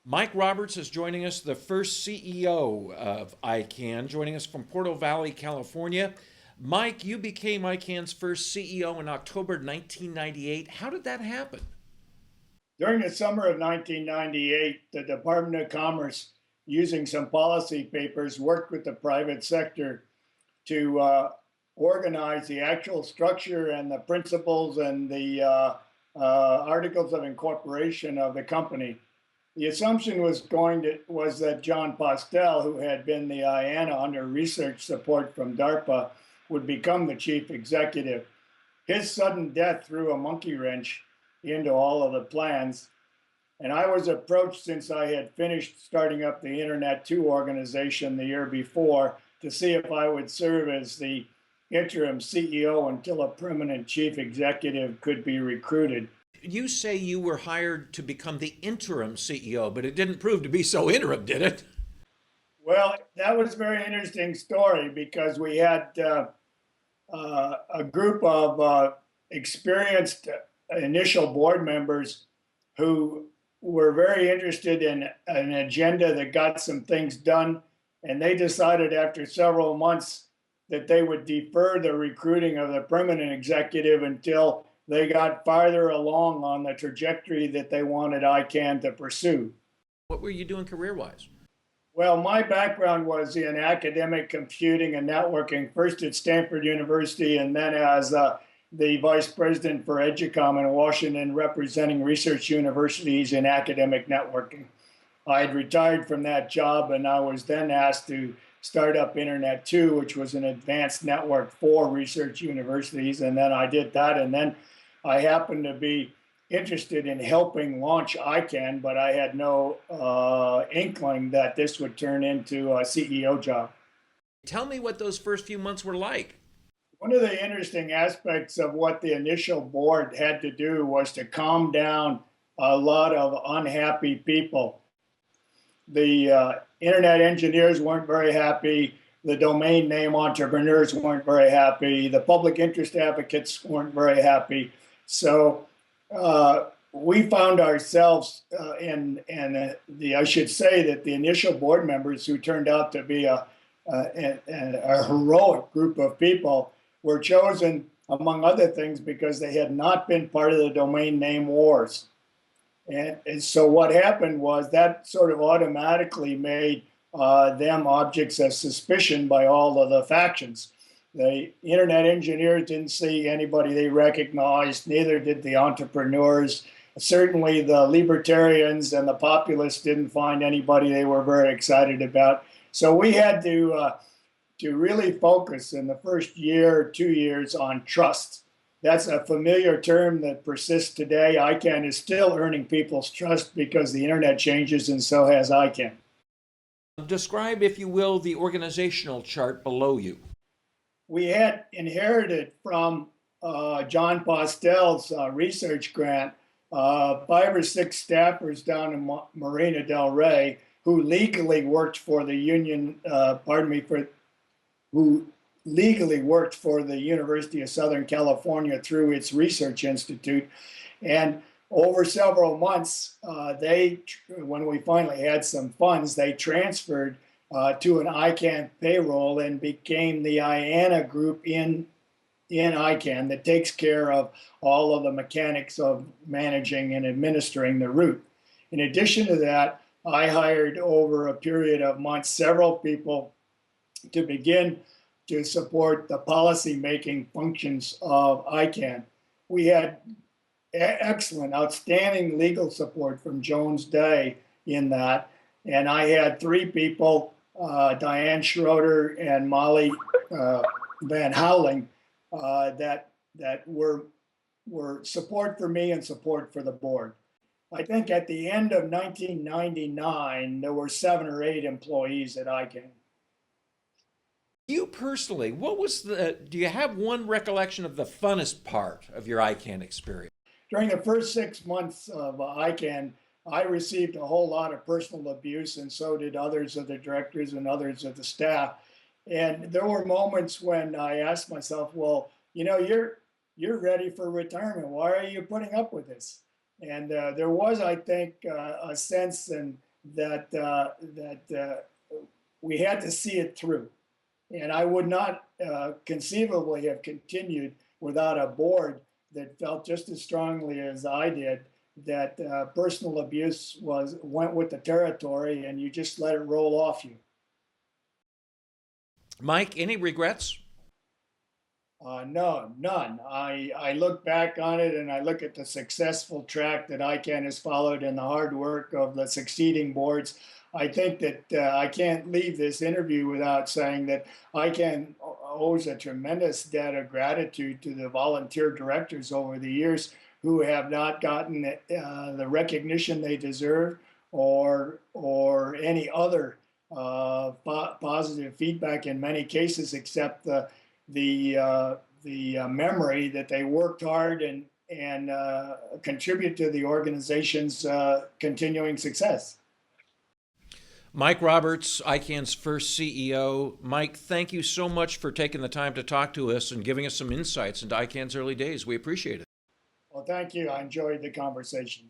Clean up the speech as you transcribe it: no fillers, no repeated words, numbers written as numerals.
Mike Roberts is joining us, the first CEO of ICANN, joining us from Portal Valley, California. Mike, you became ICANN's first CEO in October 1998. How did that happen? During the summer of 1998, the Department of Commerce, using some policy papers, worked with the private sector to organize the actual structure and the principles and the articles of incorporation of the company. The assumption was that John Postel, who had been the IANA under research support from DARPA, would become the chief executive. His sudden death threw a monkey wrench into all of the plans. And I was approached, since I had finished starting up the Internet 2 organization the year before, to see if I would serve as the interim CEO until a permanent chief executive could be recruited. You say you were hired to become the interim CEO, but it didn't prove to be so interim, did it? Well, that was a very interesting story because we had a group of experienced initial board members who were very interested in an agenda that got some things done. And they decided after several months that they would defer the recruiting of the permanent executive until they got farther along on the trajectory that they wanted ICANN to pursue. What were you doing career wise? Well, my background was in academic computing and networking, first at Stanford University and then as the vice president for EDUCOM in Washington, representing research universities in academic networking. I had retired from that job, and I was then asked to start up Internet 2, which was an advanced network for research universities. And then I did that. And then I happened to be interested in helping launch ICANN, but I had no inkling that this would turn into a CEO job. Tell me what those first few months were like. One of the interesting aspects of what the initial board had to do was to calm down a lot of unhappy people. The internet engineers weren't very happy. The domain name entrepreneurs weren't very happy. The public interest advocates weren't very happy. So we found ourselves I should say that the initial board members, who turned out to be a heroic group of people, were chosen, among other things, because they had not been part of the domain name wars. And so what happened was that sort of automatically made them objects of suspicion by all of the factions. The internet engineers didn't see anybody they recognized, neither did the entrepreneurs. Certainly the libertarians and the populists didn't find anybody they were very excited about. So we had to really focus in the first year or 2 years on trust. That's a familiar term that persists today. ICANN is still earning people's trust because the internet changes, and so has ICANN. Describe, if you will, the organizational chart below you. We had inherited from John Postel's research grant 5 or 6 staffers down in Marina del Rey who legally worked for the who legally worked for the University of Southern California through its research institute. And over several months, when we finally had some funds, they transferred to an ICANN payroll and became the IANA group in ICANN that takes care of all of the mechanics of managing and administering the root. In addition to that, I hired over a period of months several people to begin to support the policy-making functions of ICANN. We had excellent, outstanding legal support from Jones Day in that. And I had 3 people, Diane Schroeder and Molly Van Houweling, that were support for me and support for the board. I think at the end of 1999, there were 7 or 8 employees at ICANN. You personally, do you have one recollection of the funnest part of your ICANN experience? During the first 6 months of ICANN, I received a whole lot of personal abuse, and so did others of the directors and others of the staff. And there were moments when I asked myself, well, you're ready for retirement. Why are you putting up with this? And there was, I think, a sense that we had to see it through. And I would not conceivably have continued without a board that felt just as strongly as I did that personal abuse went with the territory, and you just let it roll off you. Mike, any regrets? No, none. I look back on it and I look at the successful track that ICANN has followed and the hard work of the succeeding boards. I think that I can't leave this interview without saying that ICANN owes a tremendous debt of gratitude to the volunteer directors over the years who have not gotten the recognition they deserve or any other positive feedback in many cases, except the memory that they worked hard and contribute to the organization's continuing success. Mike Roberts, ICANN's first CEO. Mike, thank you so much for taking the time to talk to us and giving us some insights into ICANN's early days. We appreciate it. Well, thank you. I enjoyed the conversation.